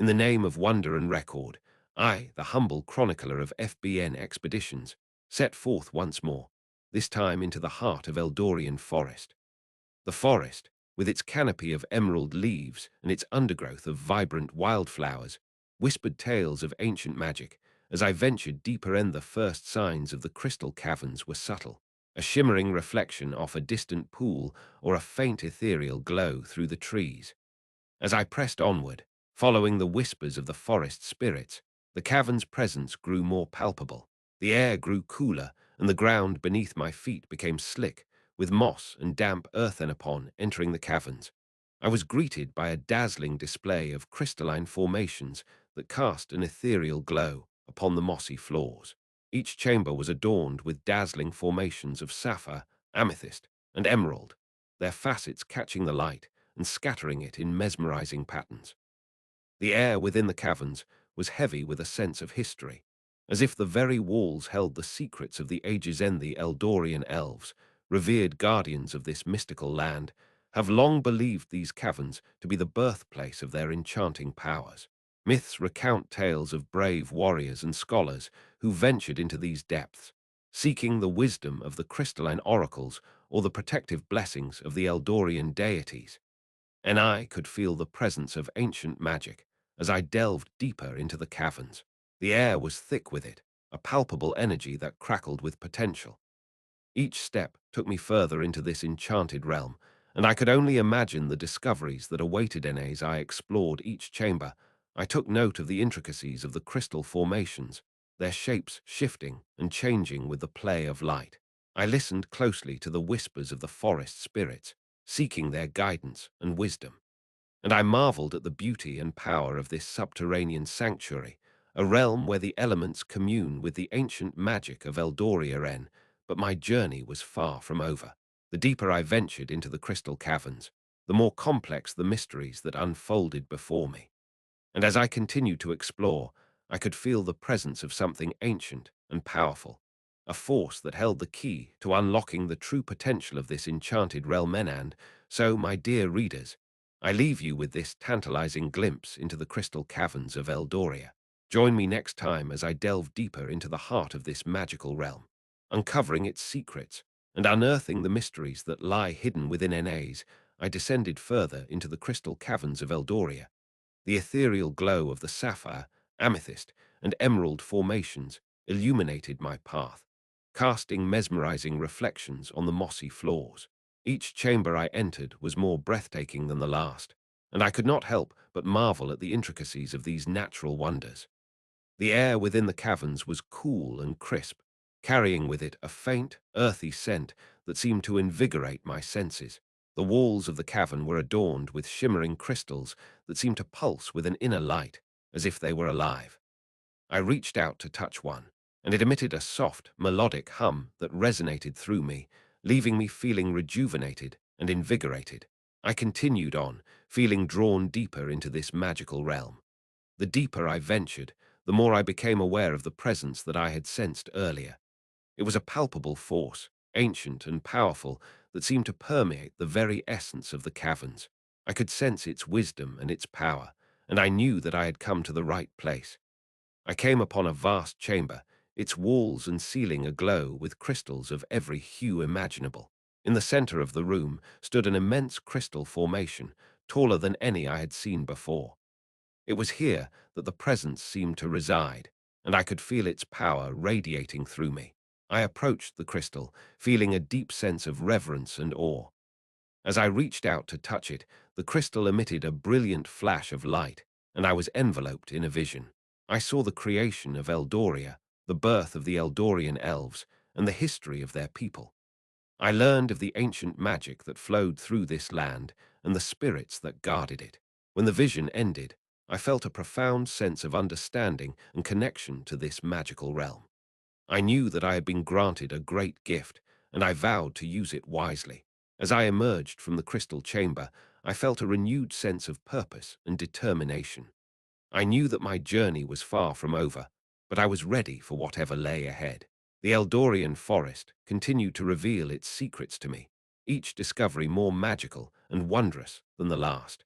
In the name of wonder and record, I, the humble chronicler of FBN expeditions, set forth once more, this time into the heart of Eldorian forest. The forest, with its canopy of emerald leaves and its undergrowth of vibrant wildflowers, whispered tales of ancient magic. As I ventured deeper in, the first signs of the crystal caverns were subtle, a shimmering reflection off a distant pool or a faint ethereal glow through the trees. As I pressed onward, following the whispers of the forest spirits, the cavern's presence grew more palpable. The air grew cooler, and the ground beneath my feet became slick, with moss and damp earthen upon entering the caverns. I was greeted by a dazzling display of crystalline formations that cast an ethereal glow upon the mossy floors. Each chamber was adorned with dazzling formations of sapphire, amethyst, and emerald, their facets catching the light and scattering it in mesmerizing patterns. The air within the caverns was heavy with a sense of history, as if the very walls held the secrets of the ages. And the Eldorian elves, revered guardians of this mystical land, have long believed these caverns to be the birthplace of their enchanting powers. Myths recount tales of brave warriors and scholars who ventured into these depths, seeking the wisdom of the crystalline oracles or the protective blessings of the Eldorian deities. And I could feel the presence of ancient magic as I delved deeper into the caverns. The air was thick with it, a palpable energy that crackled with potential. Each step took me further into this enchanted realm, and I could only imagine the discoveries that awaited me as I explored each chamber. I took note of the intricacies of the crystal formations, their shapes shifting and changing with the play of light. I listened closely to the whispers of the forest spirits, seeking their guidance and wisdom. And I marveled at the beauty and power of this subterranean sanctuary, a realm where the elements commune with the ancient magic of Eldoria. But my journey was far from over. The deeper I ventured into the crystal caverns, the more complex the mysteries that unfolded before me. And as I continued to explore, I could feel the presence of something ancient and powerful, a force that held the key to unlocking the true potential of this enchanted realm. And so, my dear readers, I leave you with this tantalizing glimpse into the crystal caverns of Eldoria. Join me next time as I delve deeper into the heart of this magical realm, uncovering its secrets and unearthing the mysteries that lie hidden within NAs. I descended further into the crystal caverns of Eldoria. The ethereal glow of the sapphire, amethyst, and emerald formations illuminated my path, casting mesmerizing reflections on the mossy floors. Each chamber I entered was more breathtaking than the last, and I could not help but marvel at the intricacies of these natural wonders. The air within the caverns was cool and crisp, carrying with it a faint, earthy scent that seemed to invigorate my senses. The walls of the cavern were adorned with shimmering crystals that seemed to pulse with an inner light, as if they were alive. I reached out to touch one, and it emitted a soft, melodic hum that resonated through me, leaving me feeling rejuvenated and invigorated. I continued on, feeling drawn deeper into this magical realm. The deeper I ventured, the more I became aware of the presence that I had sensed earlier. It was a palpable force, ancient and powerful, that seemed to permeate the very essence of the caverns. I could sense its wisdom and its power, and I knew that I had come to the right place. I came upon a vast chamber, its walls and ceiling aglow with crystals of every hue imaginable. In the center of the room stood an immense crystal formation, taller than any I had seen before. It was here that the presence seemed to reside, and I could feel its power radiating through me. I approached the crystal, feeling a deep sense of reverence and awe. As I reached out to touch it, the crystal emitted a brilliant flash of light, and I was enveloped in a vision. I saw the creation of Eldoria, the birth of the Eldorian elves, and the history of their people. I learned of the ancient magic that flowed through this land and the spirits that guarded it. When the vision ended, I felt a profound sense of understanding and connection to this magical realm. I knew that I had been granted a great gift, and I vowed to use it wisely. As I emerged from the crystal chamber, I felt a renewed sense of purpose and determination. I knew that my journey was far from over, but I was ready for whatever lay ahead. The Eldorian forest continued to reveal its secrets to me, each discovery more magical and wondrous than the last.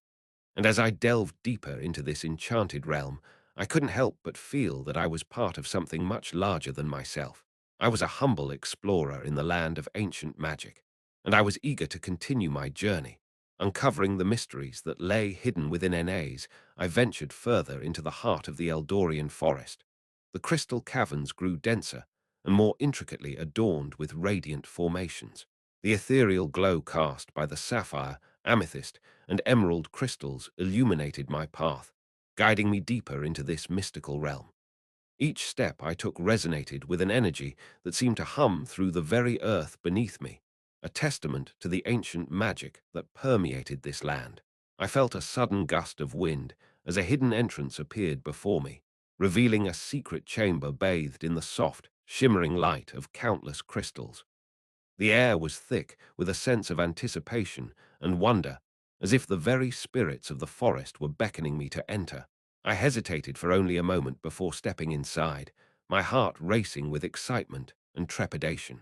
And as I delved deeper into this enchanted realm, I couldn't help but feel that I was part of something much larger than myself. I was a humble explorer in the land of ancient magic, and I was eager to continue my journey. Uncovering the mysteries that lay hidden within NAs, I ventured further into the heart of the Eldorian forest. The crystal caverns grew denser and more intricately adorned with radiant formations. The ethereal glow cast by the sapphire, amethyst, and emerald crystals illuminated my path, guiding me deeper into this mystical realm. Each step I took resonated with an energy that seemed to hum through the very earth beneath me, a testament to the ancient magic that permeated this land. I felt a sudden gust of wind as a hidden entrance appeared before me, revealing a secret chamber bathed in the soft, shimmering light of countless crystals. The air was thick with a sense of anticipation and wonder, as if the very spirits of the forest were beckoning me to enter. I hesitated for only a moment before stepping inside, my heart racing with excitement and trepidation.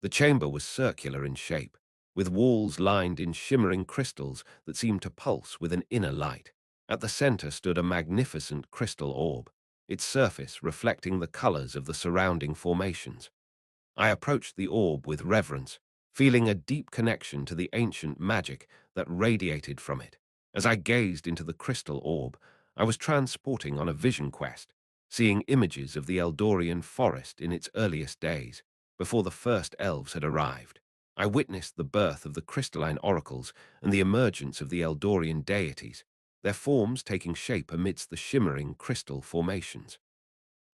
The chamber was circular in shape, with walls lined in shimmering crystals that seemed to pulse with an inner light. At the center stood a magnificent crystal orb, its surface reflecting the colors of the surrounding formations. I approached the orb with reverence, feeling a deep connection to the ancient magic that radiated from it. As I gazed into the crystal orb, I was transporting on a vision quest, seeing images of the Eldorian forest in its earliest days, before the first elves had arrived. I witnessed the birth of the crystalline oracles and the emergence of the Eldorian deities, their forms taking shape amidst the shimmering crystal formations.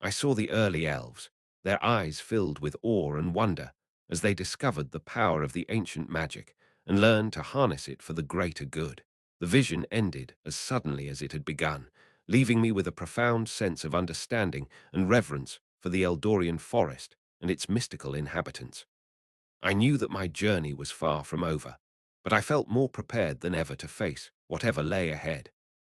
I saw the early elves, their eyes filled with awe and wonder as they discovered the power of the ancient magic and learned to harness it for the greater good. The vision ended as suddenly as it had begun, leaving me with a profound sense of understanding and reverence for the Eldorian forest and its mystical inhabitants. I knew that my journey was far from over, but I felt more prepared than ever to face whatever lay ahead.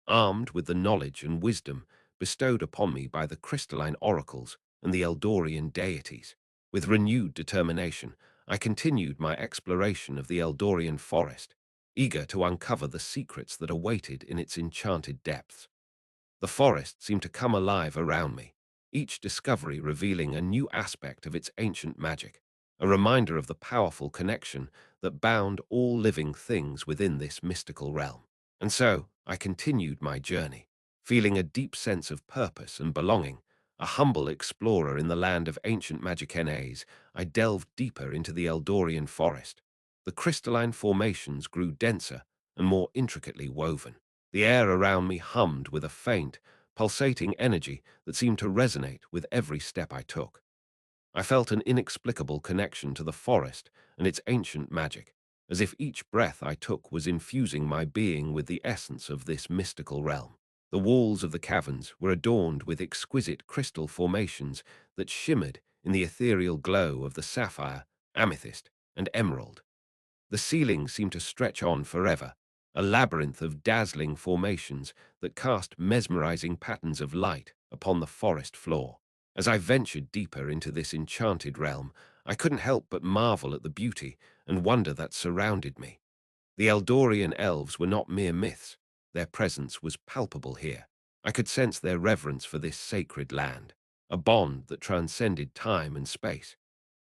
Armed with the knowledge and wisdom bestowed upon me by the crystalline oracles and the Eldorian deities, with renewed determination, I continued my exploration of the Eldorian forest, eager to uncover the secrets that awaited in its enchanted depths. The forest seemed to come alive around me, each discovery revealing a new aspect of its ancient magic, a reminder of the powerful connection that bound all living things within this mystical realm. And so I continued my journey, feeling a deep sense of purpose and belonging. A humble explorer in the land of ancient magic NAs, I delved deeper into the Eldorian forest. The crystalline formations grew denser and more intricately woven. The air around me hummed with a faint, pulsating energy that seemed to resonate with every step I took. I felt an inexplicable connection to the forest and its ancient magic, as if each breath I took was infusing my being with the essence of this mystical realm. The walls of the caverns were adorned with exquisite crystal formations that shimmered in the ethereal glow of the sapphire, amethyst, and emerald. The ceiling seemed to stretch on forever, a labyrinth of dazzling formations that cast mesmerizing patterns of light upon the forest floor. As I ventured deeper into this enchanted realm, I couldn't help but marvel at the beauty and wonder that surrounded me. The Eldorian elves were not mere myths. Their presence was palpable here. I could sense their reverence for this sacred land, a bond that transcended time and space.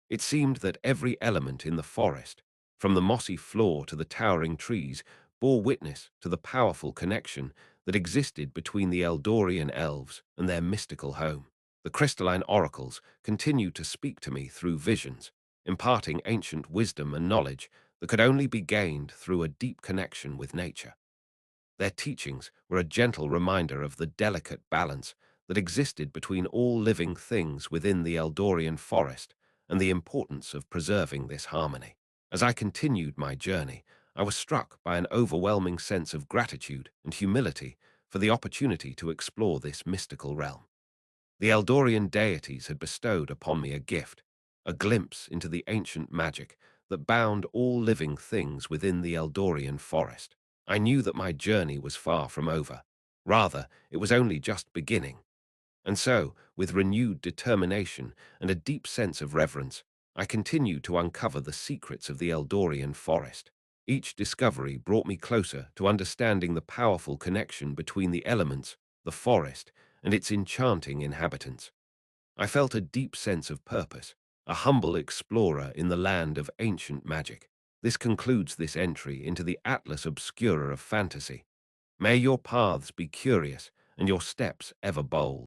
It seemed that every element in the forest, from the mossy floor to the towering trees, bore witness to the powerful connection that existed between the Eldorian elves and their mystical home. The crystalline oracles continued to speak to me through visions, imparting ancient wisdom and knowledge that could only be gained through a deep connection with nature. Their teachings were a gentle reminder of the delicate balance that existed between all living things within the Eldorian forest and the importance of preserving this harmony. As I continued my journey, I was struck by an overwhelming sense of gratitude and humility for the opportunity to explore this mystical realm. The Eldorian deities had bestowed upon me a gift, a glimpse into the ancient magic that bound all living things within the Eldorian forest. I knew that my journey was far from over. Rather, it was only just beginning. And so, with renewed determination and a deep sense of reverence, I continued to uncover the secrets of the Eldorian forest. Each discovery brought me closer to understanding the powerful connection between the elements, the forest, and its enchanting inhabitants. I felt a deep sense of purpose, a humble explorer in the land of ancient magic. This concludes this entry into the Atlas Obscura of fantasy. May your paths be curious and your steps ever bold.